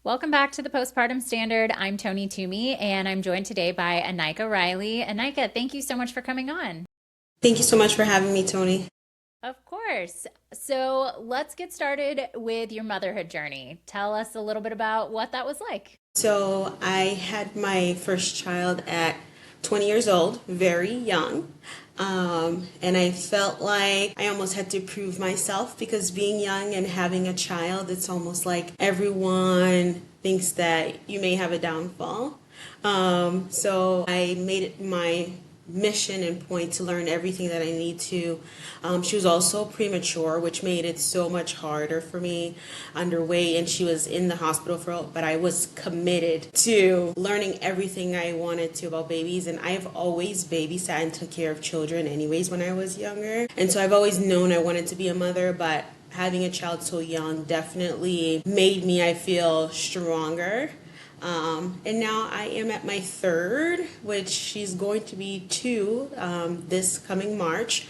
Welcome back to the Postpartum Standard. I'm Toni Toomey, and I'm joined today by Anayka Reilly. Anayka, thank you so much for coming on. Thank you so much for having me, Toni. Of course. So let's get started with your motherhood journey. Tell us a little bit about what that was like. So, I had my first child at 20 years old, very young. And I felt like I almost had to prove myself because being young and having a child, it's almost like everyone thinks that you may have a downfall. So I made it my mission and point to learn everything that I need to. She was also premature, which made it so much harder for me underway, and she was in the hospital but I was committed to learning everything I wanted to about babies, and I've always babysat and took care of children anyways when I was younger, and so I've always known I wanted to be a mother, but having a child so young definitely made me, I feel, stronger. And now I am at my third, which she's going to be two this coming March.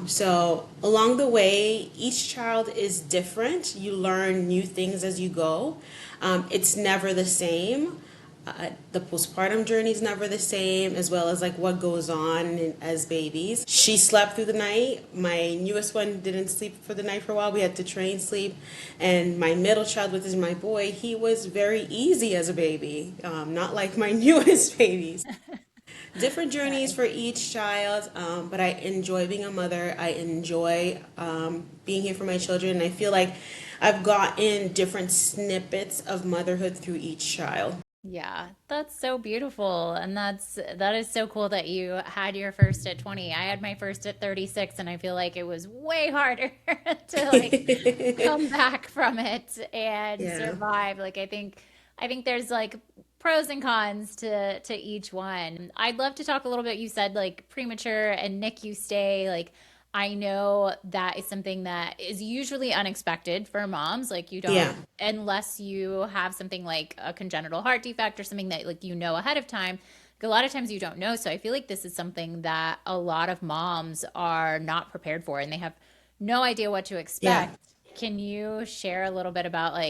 So along the way, each child is different. You learn new things as you go. It's never the same. The postpartum journey is never the same, as well as like what goes on as babies. She slept through the night. My newest one didn't sleep for the night for a while. We had to train sleep. And my middle child, which is my boy, he was very easy as a baby, not like my newest babies. Different journeys Right. for each child, but I enjoy being a mother. I enjoy being here for my children. And I feel like I've gotten different snippets of motherhood through each child. Yeah, that's so beautiful. And that is so cool that you had your first at 20. I had my first at 36, and I feel like it was way harder to come back from it and Yeah. survive. I think there's like pros and cons to each one. I'd love to talk a little bit. You said like premature and NICU stay. Like I know that is something that is usually unexpected for moms. Like you Yeah. don't unless you have something like a congenital heart defect or something that like you know ahead of time. A lot of times you don't know. So I feel like this is something that a lot of moms are not prepared for and they have no idea what to Yeah. expect. Can you share a little bit about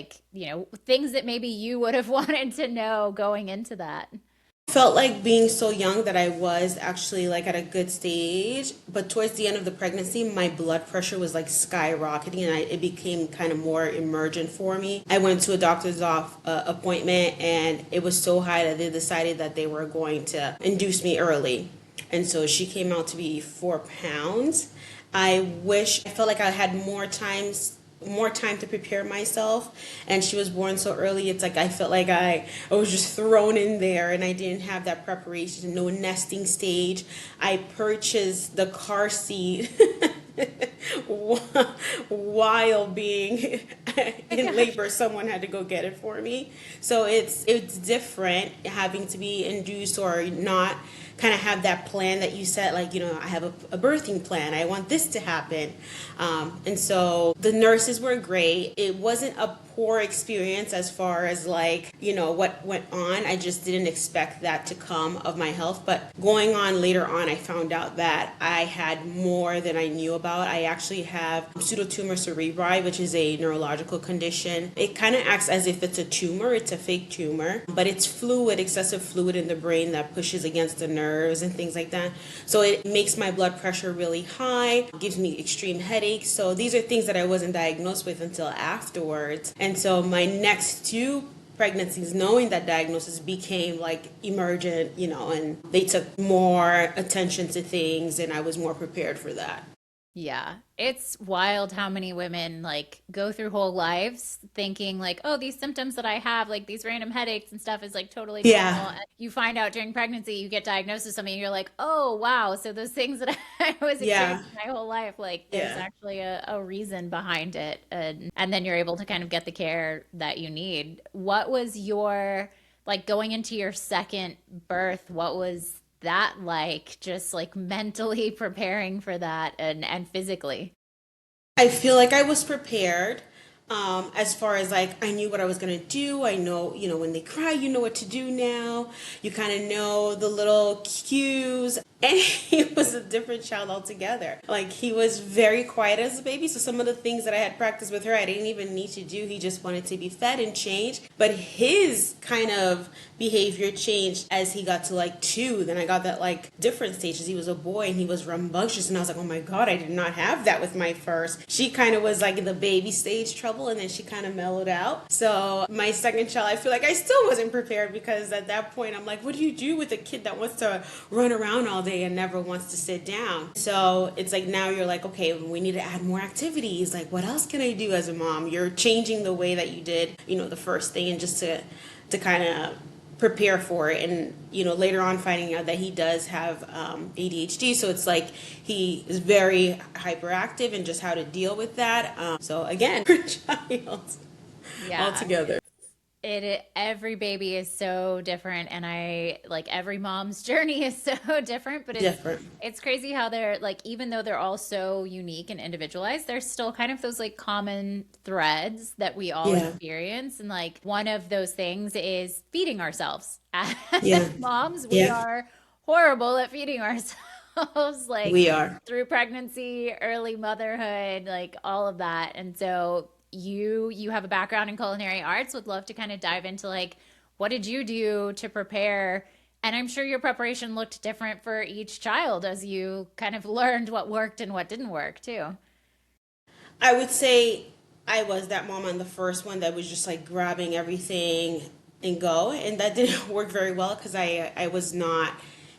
things that maybe you would have wanted to know going into that? Felt like being so young that I was actually like at a good stage, but towards the end of the pregnancy, my blood pressure was like skyrocketing, and it became kind of more emergent for me. I went to a doctor's appointment, and it was so high that they decided that they were going to induce me early, and so she came out to be 4 pounds. I felt like I had more time to prepare myself, and she was born so early. It's like I felt like I was just thrown in there, and I didn't have that preparation, no nesting stage. I purchased the car seat while being Oh my in gosh. labor. Someone had to go get it for me, so it's different having to be induced or not kind of have that plan that you set, like, I have a birthing plan, I want this to happen. And so the nurses were great. It wasn't a poor experience as far as like, what went on. I just didn't expect that to come of my health, but going on later on, I found out that I had more than I knew about. I actually have pseudotumor cerebri, which is a neurological condition. It kind of acts as if it's a tumor. It's a fake tumor, but it's fluid, excessive fluid in the brain that pushes against the nerves and things like that. So it makes my blood pressure really high, gives me extreme headaches. So these are things that I wasn't diagnosed with until afterwards. And so my next two pregnancies, knowing that diagnosis, became like emergent, and they took more attention to things, and I was more prepared for that. Yeah, it's wild how many women like go through whole lives thinking like, oh, these symptoms that I have, like these random headaches and stuff is like totally Yeah, normal. And you find out during pregnancy, you get diagnosed with something, and you're like, oh, wow. So those things that I was yeah, experiencing my whole life, like there's yeah. actually a reason behind it. And then you're able to kind of get the care that you need. What was your, like going into your second birth, what was that like just like mentally preparing for that and physically? I feel like I was prepared. As far as like I knew what I was gonna do. I know, when they cry, you know what to do now. You kind of know the little cues, And he was a different child altogether. Like, he was very quiet as a baby. So some of the things that I had practiced with her, I didn't even need to do. He just wanted to be fed and changed. But his kind of behavior changed as he got to like 2. Then I got that like different stages. He was a boy and he was rambunctious. And I was like, oh my God, I did not have that with my first. She kind of was like in the baby stage trouble, and then she kind of mellowed out. So my second child, I feel like I still wasn't prepared, because at that point I'm like, what do you do with a kid that wants to run around all day and never wants to sit down? So it's like now you're like, okay, we need to add more activities. Like, what else can I do as a mom? You're changing the way that you did, the first thing, and just to kind of prepare for it. And later on finding out that he does have ADHD, so it's like he is very hyperactive, and just how to deal with that. So again, per child altogether. Every baby is so different, and I like every mom's journey is so different, but it's crazy how they're like, even though they're all so unique and individualized, there's still kind of those like common threads that we all experience. And like one of those things is feeding ourselves. As moms, we are horrible at feeding ourselves, like we are, through pregnancy, early motherhood, like all of that. And so you have a background in culinary arts. Would love to kind of dive into like, what did you do to prepare? And I'm sure your preparation looked different for each child as you kind of learned what worked and what didn't work too. I would say I was that mom on the first one that was just like grabbing everything and go, and that didn't work very well, because I was not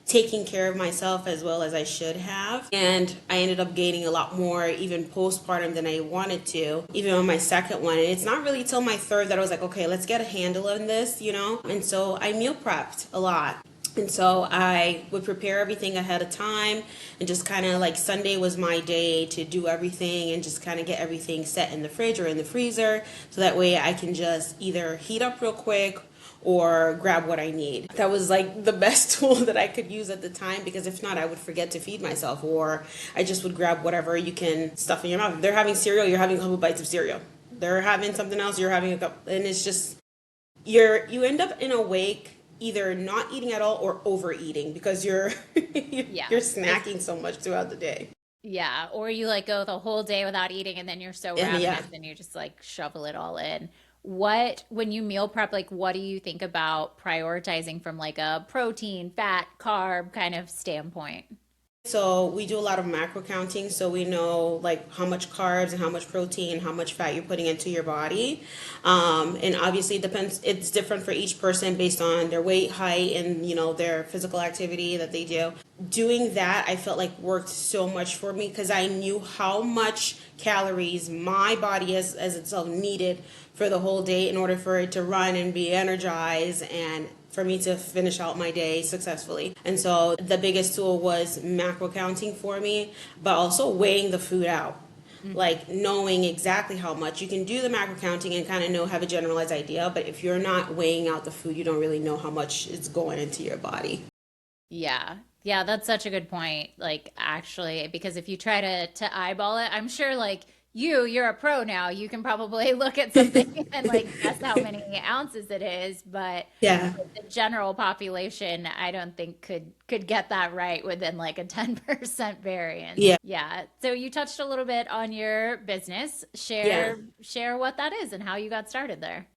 taking care of myself as well as I should have. And I ended up gaining a lot more even postpartum than I wanted to, even on my second one. And it's not really till my third that I was like, okay, let's get a handle on this, And so I meal prepped a lot. And so I would prepare everything ahead of time, and just kind of like Sunday was my day to do everything and just kind of get everything set in the fridge or in the freezer. So that way I can just either heat up real quick or grab what I need. That was like the best tool that I could use at the time, because if not, I would forget to feed myself, or I just would grab whatever you can stuff in your mouth. If they're having cereal, you're having a couple bites of cereal. They're having something else, you're having a couple, and it's just, you end up in a wake either not eating at all or overeating, because you're snacking so much throughout the day. Yeah, or you like go the whole day without eating, and then you're so ravenous and you just like shovel it all in. When you meal prep, like what do you think about prioritizing from like a protein, fat, carb kind of standpoint? So we do a lot of macro counting, so we know like how much carbs and how much protein, how much fat you're putting into your body. And obviously it depends, it's different for each person based on their weight, height, and their physical activity that they do. Doing that, I felt like worked so much for me, because I knew how much calories my body as itself needed for the whole day in order for it to run and be energized, and for me to finish out my day successfully. And so the biggest tool was macro counting for me, but also weighing the food out. Like knowing exactly how much. You can do the macro counting and kind of have a generalized idea, but if you're not weighing out the food, you don't really know how much is going into your body. Yeah. Yeah, that's such a good point. Like actually, because if you try to eyeball it, I'm sure like you're a pro now. You can probably look at something and like guess how many ounces it is, but Yeah. the general population, I don't think could get that right within like a 10% variance. Yeah. Yeah. So you touched a little bit on your business. Yeah. Share what that is and how you got started there.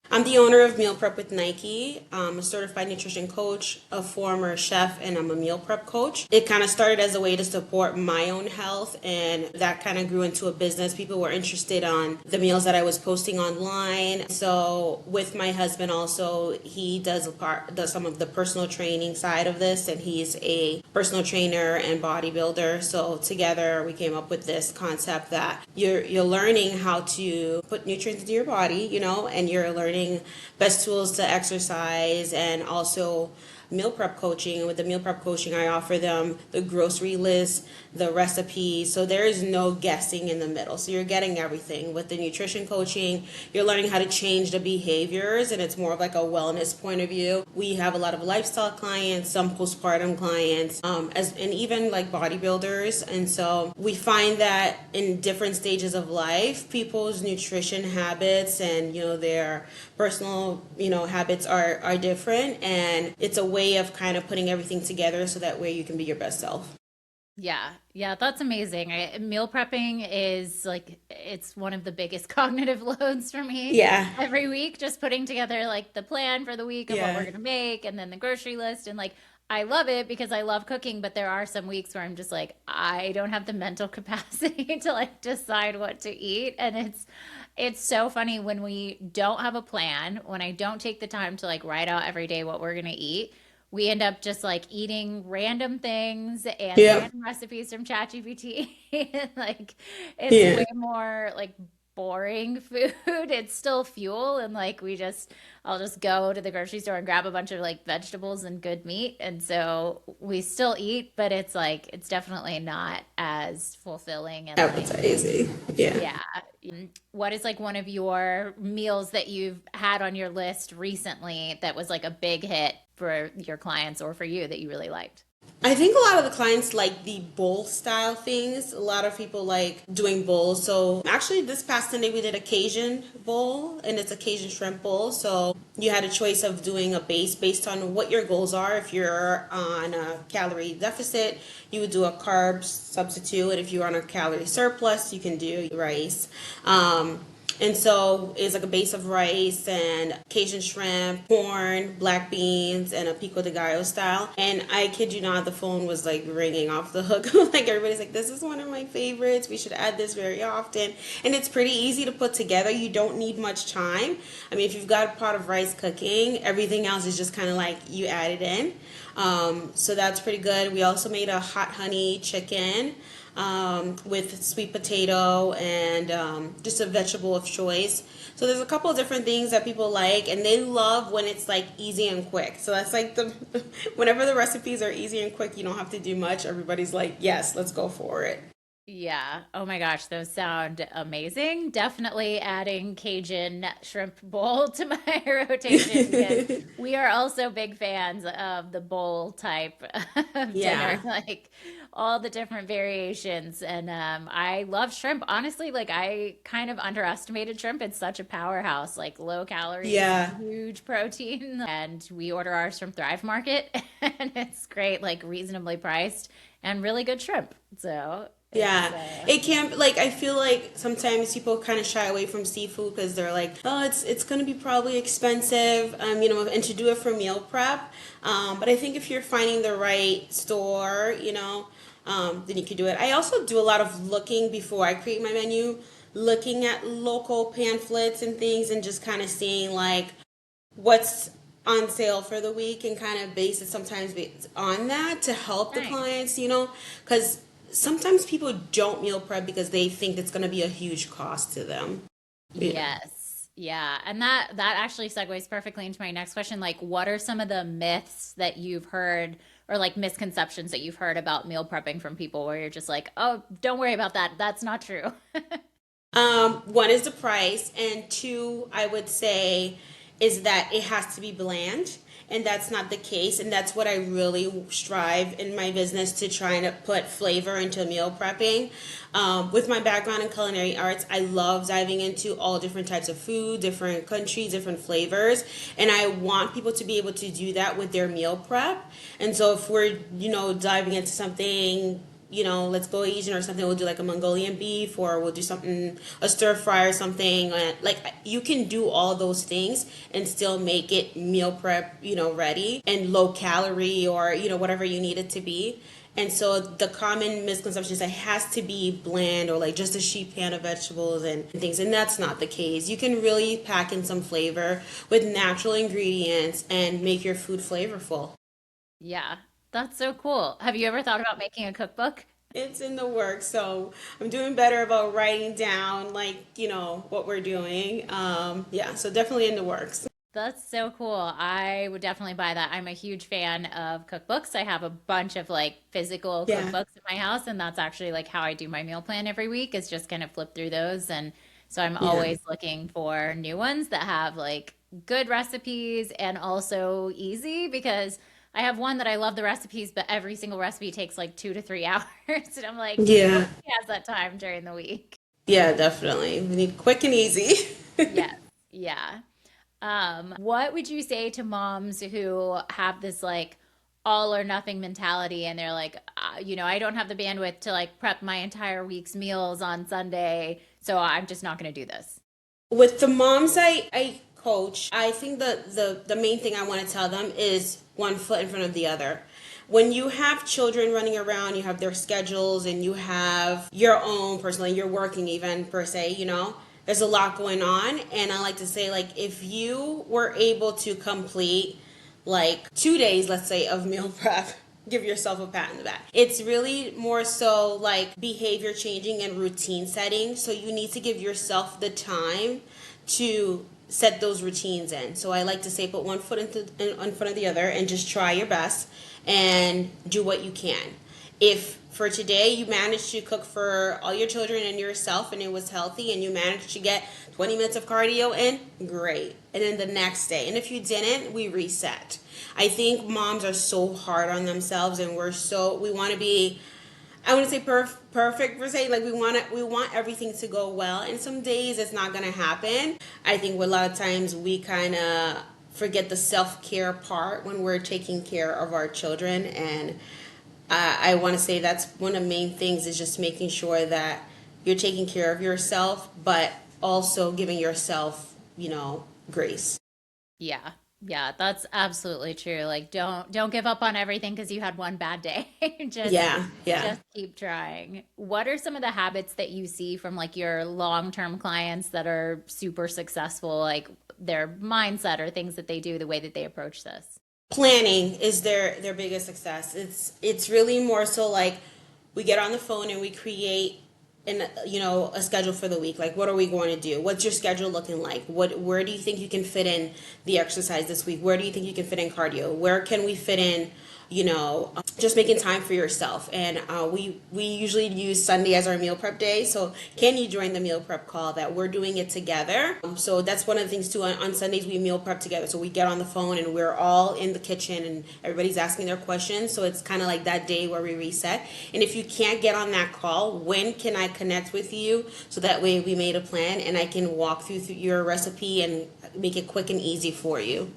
I'm the owner of Meal Prep with Nikee. I'm a certified nutrition coach, a former chef, and I'm a meal prep coach. It kind of started as a way to support my own health, and that kind of grew into a business. People were interested on the meals that I was posting online. So with my husband also, he does some of the personal training side of this, and he's a personal trainer and bodybuilder. So together we came up with this concept that you're learning how to put nutrients into your body, and you're learning best tools to exercise, and also meal prep coaching. And with the meal prep coaching, I offer them the grocery list, the recipes, so there is no guessing in the middle. So you're getting everything. With the nutrition coaching, you're learning how to change the behaviors, and it's more of like a wellness point of view. We have a lot of lifestyle clients, some postpartum clients, and even like bodybuilders. And so we find that in different stages of life, people's nutrition habits and their personal habits are different, and it's a way of kind of putting everything together so that way you can be your best self. Yeah, yeah, that's amazing. Meal prepping is like it's one of the biggest cognitive loads for me Yeah. every week, just putting together like the plan for the week of what we're Yeah. gonna make and then the grocery list and like I love it because I love cooking, but there are some weeks where I'm just like I don't have the mental capacity to like decide what to eat and it's so funny when we don't have a plan, when I don't take the time to like write out every day what we're gonna eat, we end up just like eating random things and Yeah. random recipes from ChatGPT. Like it's way Yeah. more like boring food. It's still fuel and like I'll just go to the grocery store and grab a bunch of like vegetables and good meat. And so we still eat, but it's like it's definitely not as fulfilling and like Appetizing. Yeah. yeah. What is like one of your meals that you've had on your list recently that was like a big hit for your clients or for you that you really liked? I think a lot of the clients like the bowl style things. A lot of people like doing bowls. So actually, this past Sunday we did a Cajun bowl, and it's a Cajun shrimp bowl. So you had a choice of doing a base based on what your goals are. If you're on a calorie deficit, you would do a carb substitute, and if you're on a calorie surplus, you can do rice. And so it's like a base of rice and Cajun shrimp, corn, black beans, and a pico de gallo style. And I kid you not, the phone was like ringing off the hook. Like everybody's like, this is one of my favorites. We should add this very often. And it's pretty easy to put together. You don't need much time. I mean, if you've got a pot of rice cooking, everything else is just kind of like you add it in. So that's pretty good. We also made a hot honey chicken with sweet potato and just a vegetable of choice. So there's a couple of different things that people like, and they love when it's like easy and quick. So that's like the whenever the recipes are easy and quick, you don't have to do much. Everybody's like, yes, let's go for it. Yeah. Oh my gosh, those sound amazing. Definitely adding Cajun shrimp bowl to my rotation because we are also big fans of the bowl type of dinner, Yeah. like all the different variations. And I love shrimp. Honestly, like I kind of underestimated shrimp. It's such a powerhouse, like low calories, Yeah. huge protein. And we order ours from Thrive Market, and it's great, like reasonably priced and really good shrimp. So it's Yeah, it can like I feel like sometimes people kind of shy away from seafood because they're like, oh, it's going to be probably expensive, and to do it for meal prep. But I think if you're finding the right store, then you could do it. I also do a lot of looking before I create my menu, looking at local pamphlets and things, and just kind of seeing like what's on sale for the week and kind of base it sometimes based on that to help the nice. clients, because sometimes people don't meal prep because they think it's going to be a huge cost to them. Yeah. Yes. Yeah. And that actually segues perfectly into my next question. Like, what are some of the myths that you've heard or like misconceptions that you've heard about meal prepping from people where you're just like, oh, don't worry about that. That's not true. One is the price, and two, I would say, is that it has to be bland, and that's not the case. And that's what I really strive in my business to try to put flavor into meal prepping. With my background in culinary arts, I love diving into all different types of food, different countries, different flavors, and I want people to be able to do that with their meal prep. And so if we're, diving into something, let's go Asian or something. We'll do like a Mongolian beef, or we'll do something, a stir fry or something. Like you can do all those things and still make it meal prep, ready and low calorie, or whatever you need it to be. And so the common misconception is it has to be bland or like just a sheet pan of vegetables and things, and that's not the case. You can really pack in some flavor with natural ingredients and make your food flavorful. Yeah. That's so cool. Have you ever thought about making a cookbook? It's in the works, so I'm doing better about writing down like what we're doing. Yeah, so definitely in the works. That's so cool. I would definitely buy that. I'm a huge fan of cookbooks. I have a bunch of like physical Yeah, cookbooks in my house, and that's actually like how I do my meal plan every week is just kind of flip through those. And so I'm yeah, always looking for new ones that have like good recipes and also easy because I have one that I love the recipes, but every single recipe takes like 2 to 3 hours. And I'm like, yeah, nobody has that time during the week. yeah. Definitely, we need quick and easy. Yes. Yeah. What would you say to moms who have this like all or nothing mentality and they're like, I don't have the bandwidth to like prep my entire week's meals on Sunday, so I'm just not going to do this? With the moms I coach, I think the main thing I want to tell them is one foot in front of the other. When you have children running around, you have their schedules and you have your own personally, you're working even per se, there's a lot going on. And I like to say, like, if you were able to complete like 2 days, let's say, of meal prep, give yourself a pat in the back. It's really more so like behavior changing and routine setting. So you need to give yourself the time to set those routines in. So I like to say put one foot in front of the other and just try your best and do what you can. If for today you managed to cook for all your children and yourself and it was healthy and you managed to get 20 minutes of cardio in, great. And then the next day. And if you didn't, we reset. I think moms are so hard on themselves and we want to be, I wouldn't say perfect per se, like we want everything to go well, and some days it's not going to happen. I think a lot of times we kind of forget the self-care part when we're taking care of our children, and I want to say that's one of the main things is just making sure that you're taking care of yourself, but also giving yourself, grace. Yeah. Yeah, that's absolutely true. Like don't give up on everything because you had one bad day. just Yeah, yeah. just keep trying. What are some of the habits that you see from like your long-term clients that are super successful, like their mindset or things that they do, the way that they approach this? Planning is their biggest success. It's really more so like we get on the phone and we create a schedule for the week. Like, what are we going to do? What's your schedule looking like? Where do you think you can fit in the exercise this week? Where do you think you can fit in cardio? Where can we fit in, just making time for yourself? And we usually use Sunday as our meal prep day. So can you join the meal prep call that we're doing it together? So that's one of the things too. On Sundays we meal prep together. So we get on the phone and we're all in the kitchen and everybody's asking their questions. So it's kind of like that day where we reset. And if you can't get on that call, when can I connect with you? So that way we made a plan and I can walk through your recipe and make it quick and easy for you.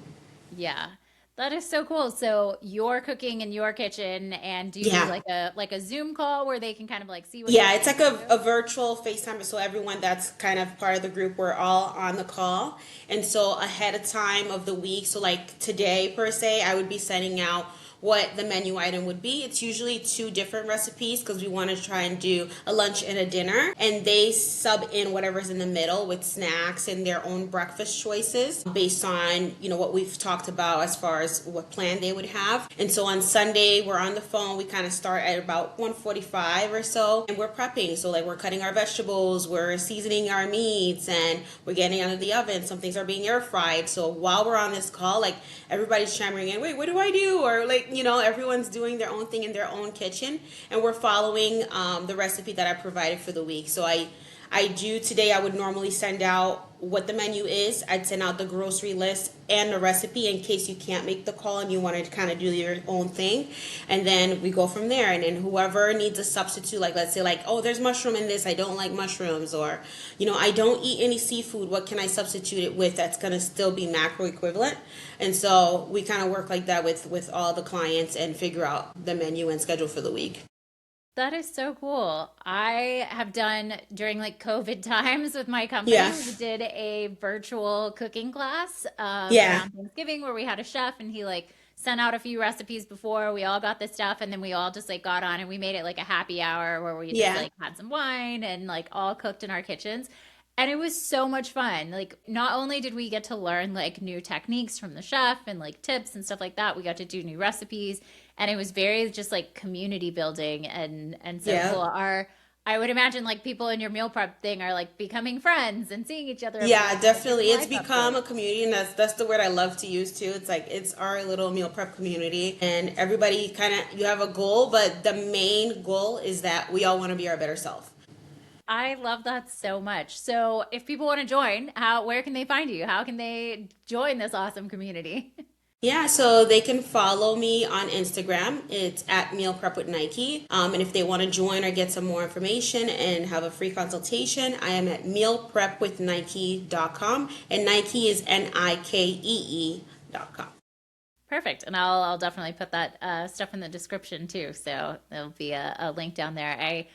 Yeah. That is so cool. So you're cooking in your kitchen and do you do Yeah. like a Zoom call where they can kind of like see what you're Yeah, it's doing like a too? virtual FaceTime. So everyone that's kind of part of the group, we're all on the call. And so ahead of time of the week, so like today per se, I would be sending out what the menu item would be. It's usually two different recipes because we want to try and do a lunch and a dinner. And they sub in whatever's in the middle with snacks and their own breakfast choices based on, what we've talked about as far as what plan they would have. And so on Sunday, we're on the phone. We kind of start at about 1:45 or so and we're prepping. So like we're cutting our vegetables, we're seasoning our meats, and we're getting out of the oven. Some things are being air fried. So while we're on this call, like everybody's chiming in, wait, what do I do? Or like, everyone's doing their own thing in their own kitchen, and we're following the recipe that I provided for the week. So I do today. I would normally send out what the menu is. I'd send out the grocery list and the recipe in case you can't make the call and you want to kind of do your own thing, and then we go from there. And then whoever needs a substitute, like let's say like, oh, there's mushroom in this, I don't like mushrooms, or I don't eat any seafood, what can I substitute it with that's going to still be macro equivalent? And so we kind of work like that with all the clients and figure out the menu and schedule for the week. That is so cool. I have done during like COVID times with my company, Yeah. we did a virtual cooking class Yeah. around Thanksgiving where we had a chef and he like sent out a few recipes before we all got the stuff and then we all just like got on and we made it like a happy hour where we just Yeah. like had some wine and like all cooked in our kitchens. And it was so much fun. Like not only did we get to learn like new techniques from the chef and like tips and stuff like that, we got to do new recipes and it was very just like community building and so Yeah. cool. Our I would imagine like people in your meal prep thing are like becoming friends and seeing each other every week, Yeah, like giving definitely. It's life become a updates. community, and that's the word I love to use too. It's like it's our little meal prep community, and everybody kind of you have a goal, but the main goal is that we all want to be our better self. I love that so much. So if people want to join, how where can they find you? How can they join this awesome community? Yeah, so they can follow me on Instagram. It's at Meal Prep with Nikee. And if they want to join or get some more information and have a free consultation, I am at mealprepwithnikee.com. And Nikee is Nikee.com. Perfect. And I'll definitely put that stuff in the description too. So there'll be a link down there. I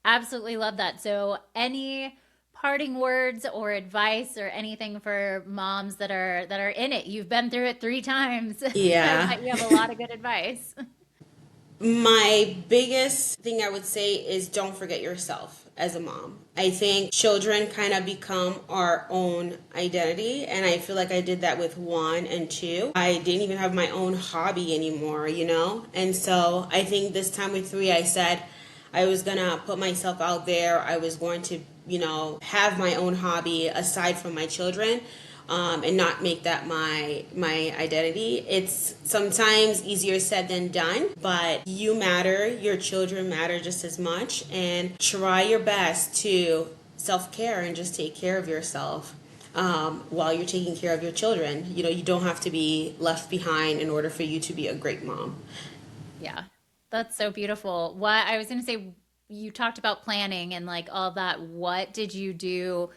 absolutely love that. So any parting words or advice or anything for moms that are in it? You've been through it 3 times. I Yeah. bet you have a lot of good advice. My biggest thing I would say is don't forget yourself as a mom. I think children kind of become our own identity, and I feel like I did that with 1 and 2. I didn't even have my own hobby anymore, you know? And so I think this time with 3, I said I was gonna put myself out there. I was going to, have my own hobby aside from my children, and not make that my identity. It's sometimes easier said than done, but you matter, your children matter just as much, and try your best to self-care and just take care of yourself. While you're taking care of your children, you don't have to be left behind in order for you to be a great mom. Yeah, that's so beautiful. What I was going to say, you talked about planning and like all that. What did you do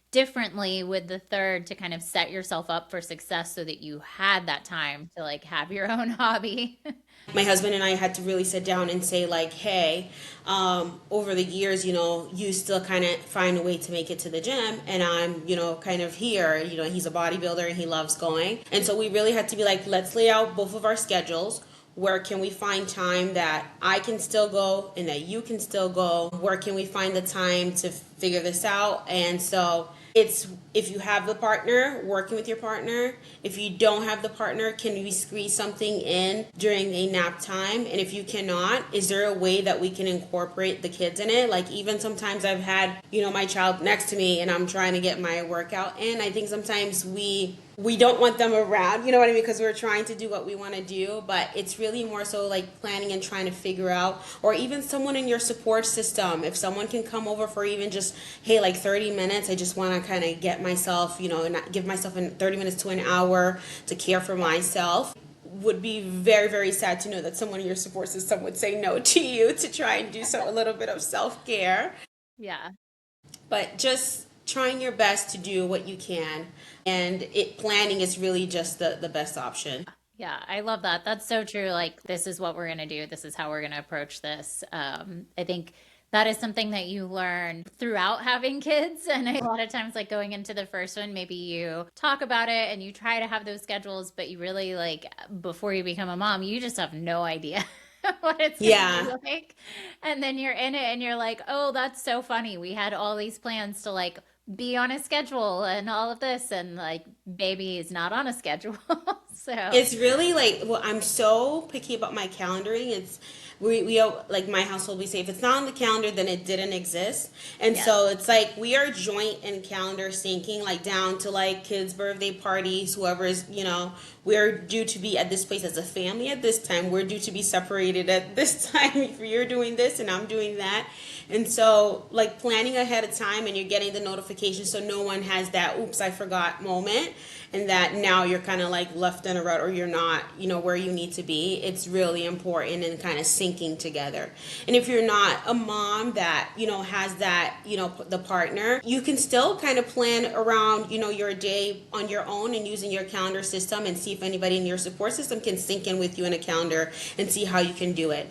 differently with the third to kind of set yourself up for success so that you had that time to like have your own hobby? My husband and I had to really sit down and say, like, hey, over the years, you still kind of find a way to make it to the gym, and I'm, kind of here. He's a bodybuilder and he loves going, and so we really had to be like, let's lay out both of our schedules. Where can we find time that I can still go and that you can still go? Where can we find the time to figure this out? And so it's, if you have the partner, working with your partner. If you don't have the partner, can we squeeze something in during a nap time? And if you cannot, is there a way that we can incorporate the kids in it? Like, even sometimes I've had, my child next to me and I'm trying to get my workout in. I think sometimes we don't want them around, you know what I mean? Because we're trying to do what we want to do, but it's really more so like planning and trying to figure out, or even someone in your support system. If someone can come over for even just, hey, like 30 minutes, I just want to kind of get myself, and give myself in 30 minutes to an hour to care for myself. Would be very, very sad to know that someone in your support system would say no to you to try and do a little bit of self-care. Yeah. But just trying your best to do what you can, and planning is really just the best option. Yeah, I love that. That's so true. Like, this is what we're going to do. This is how we're going to approach this. I think that is something that you learn throughout having kids. And a lot of times, like going into the first one, maybe you talk about it and you try to have those schedules, but you really like, before you become a mom, you just have no idea what it's going to be Yeah. like. And then you're in it and you're like, oh, that's so funny. We had all these plans to like be on a schedule and all of this. And like, baby is not on a schedule. So, It's really like, well, I'm so picky about my calendaring. It's like my household, we say if it's not on the calendar, then it didn't exist. And yes. so it's like we are joint in calendar syncing, like down to like kids' birthday parties, whoever's, we're due to be at this place as a family at this time. We're due to be separated at this time if you're doing this and I'm doing that. And so, like, planning ahead of time and you're getting the notification so no one has that, oops, I forgot moment, and that now you're kind of like left in a rut or you're not, where you need to be. It's really important and kind of syncing together. And if you're not a mom that, has that, the partner, you can still kind of plan around, your day on your own and using your calendar system and see if anybody in your support system can sync in with you in a calendar and see how you can do it.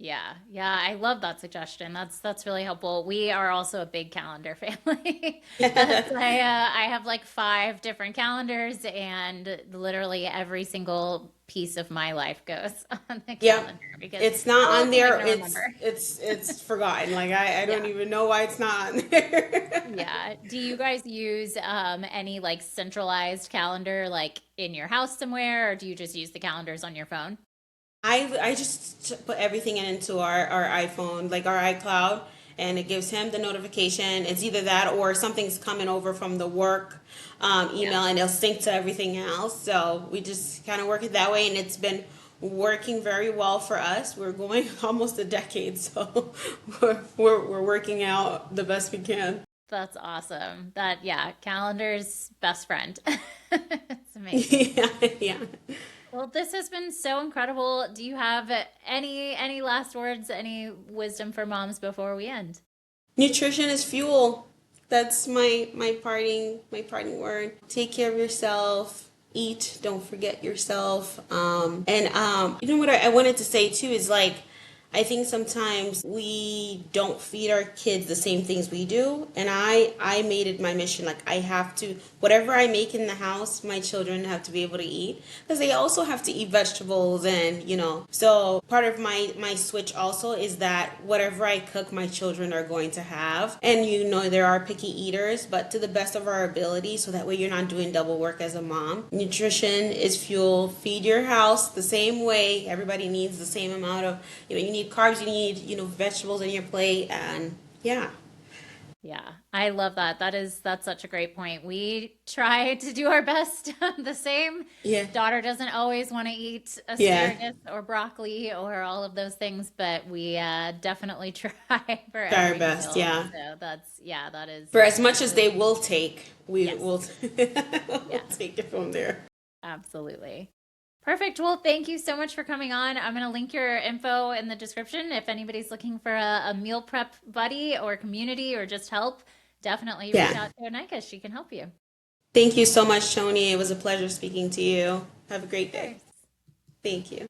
Yeah, yeah, I love that suggestion. That's really helpful. We are also a big calendar family. I have like 5 different calendars, and literally every single piece of my life goes on the Yep. calendar because It's not how on else am I there. going to remember? It's forgotten. Like I don't Yeah, even know why it's not on there. yeah. Do you guys use any like centralized calendar like in your house somewhere, or do you just use the calendars on your phone? I just put everything into our iPhone, like our iCloud, and it gives him the notification. It's either that or something's coming over from the work Yeah. email, and it'll sync to everything else. So we just kind of work it that way, and it's been working very well for us. We're going almost a decade, so we're working out the best we can. That's awesome. That, yeah, calendar's best friend. It's amazing. Yeah, yeah. Well, this has been so incredible. Do you have any last words, any wisdom for moms before we end? Nutrition is fuel. That's my parting word. Take care of yourself. Eat. Don't forget yourself. And you know what I wanted to say too is like, I think sometimes we don't feed our kids the same things we do, and I made it my mission, like I have to, whatever I make in the house, my children have to be able to eat, because they also have to eat vegetables, and so part of my switch also is that whatever I cook, my children are going to have. And there are picky eaters, but to the best of our ability, so that way you're not doing double work as a mom. Nutrition is fuel. Feed your house the same way. Everybody needs the same amount of, you need carbs, you need, vegetables in your plate, and yeah. Yeah, I love that. That's such a great point. We try to do our best. The same Yeah. daughter doesn't always want to eat Yeah. asparagus or broccoli or all of those things, but we definitely try for Try our every best, meal. yeah. So yeah, that is For as much as they absolutely will take, we yes. will we'll Yeah, take it from there. absolutely. Perfect. Well, thank you so much for coming on. I'm going to link your info in the description. If anybody's looking for a meal prep buddy or community or just help, definitely reach Yeah. out to Anayka. She can help you. Thank you so much, Toni. It was a pleasure speaking to you. Have a great Of day. course. Thank you.